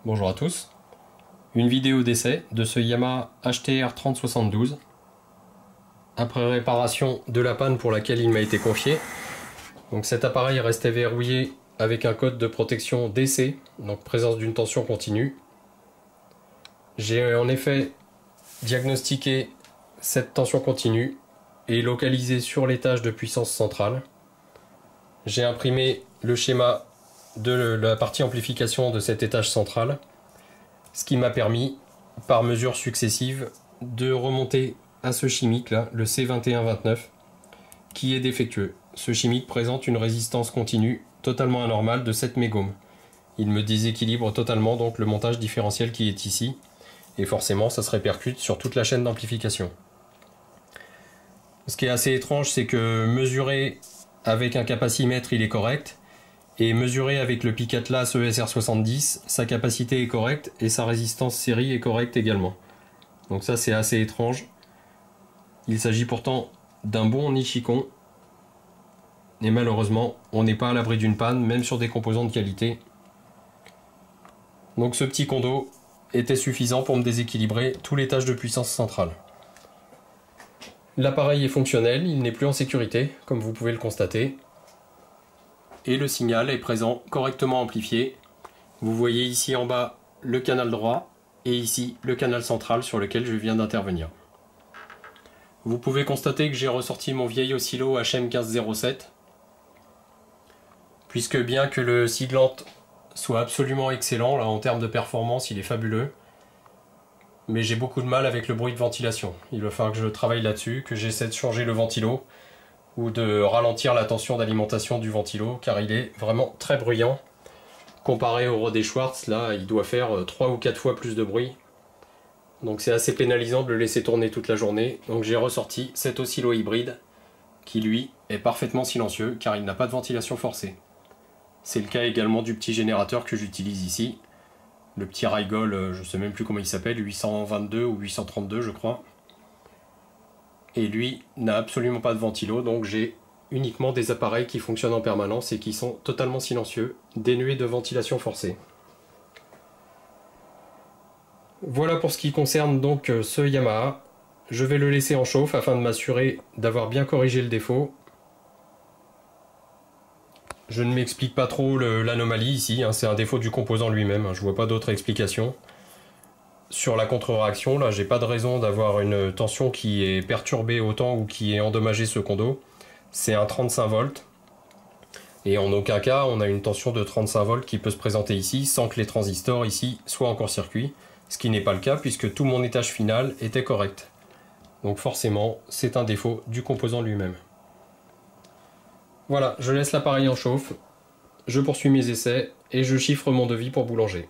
Bonjour à tous. Une vidéo d'essai de ce Yamaha HTR 3072. Après réparation de la panne pour laquelle il m'a été confié. Donc cet appareil restait verrouillé avec un code de protection DC, donc présence d'une tension continue. J'ai en effet diagnostiqué cette tension continue et localisé sur l'étage de puissance centrale. J'ai imprimé le schéma de la partie amplification de cet étage central, ce qui m'a permis, par mesures successives, de remonter à ce chimique là, le C2129, qui est défectueux. Ce chimique présente une résistance continue totalement anormale de 7 mégohms. Il me déséquilibre totalement donc le montage différentiel qui est ici, et forcément ça se répercute sur toute la chaîne d'amplification. Ce qui est assez étrange, c'est que mesurer avec un capacimètre il est correct, et mesuré avec le Pic Atlas ESR70, sa capacité est correcte et sa résistance série est correcte également. Donc ça c'est assez étrange. Il s'agit pourtant d'un bon Nichicon. Et malheureusement, on n'est pas à l'abri d'une panne, même sur des composants de qualité. Donc ce petit condo était suffisant pour me déséquilibrer tout l'étage de puissance centrale. L'appareil est fonctionnel, il n'est plus en sécurité, comme vous pouvez le constater. Et le signal est présent, correctement amplifié. Vous voyez ici en bas le canal droit et ici le canal central sur lequel je viens d'intervenir. Vous pouvez constater que j'ai ressorti mon vieil oscillo HM1507, puisque bien que le Siglant soit absolument excellent, là en termes de performance il est fabuleux, mais j'ai beaucoup de mal avec le bruit de ventilation. Il va falloir que je travaille là-dessus, que j'essaie de changer le ventilo, ou de ralentir la tension d'alimentation du ventilo, car il est vraiment très bruyant. Comparé au Rode Schwartz, là, il doit faire 3 ou 4 fois plus de bruit. Donc c'est assez pénalisant de le laisser tourner toute la journée. Donc j'ai ressorti cet oscillo hybride, qui lui est parfaitement silencieux, car il n'a pas de ventilation forcée. C'est le cas également du petit générateur que j'utilise ici. Le petit Rigol, je ne sais même plus comment il s'appelle, 822 ou 832 je crois. Et lui n'a absolument pas de ventilo, donc j'ai uniquement des appareils qui fonctionnent en permanence et qui sont totalement silencieux, dénués de ventilation forcée. Voilà pour ce qui concerne donc ce Yamaha. Je vais le laisser en chauffe afin de m'assurer d'avoir bien corrigé le défaut. Je ne m'explique pas trop l'anomalie ici, hein, c'est un défaut du composant lui-même, hein, je vois pas d'autre explication. Sur la contre-réaction, là, j'ai pas de raison d'avoir une tension qui est perturbée autant ou qui est endommagé ce condo. C'est un 35 volts. Et en aucun cas, on a une tension de 35 volts qui peut se présenter ici sans que les transistors ici soient en court-circuit. Ce qui n'est pas le cas puisque tout mon étage final était correct. Donc forcément, c'est un défaut du composant lui-même. Voilà, je laisse l'appareil en chauffe. Je poursuis mes essais et je chiffre mon devis pour boulanger.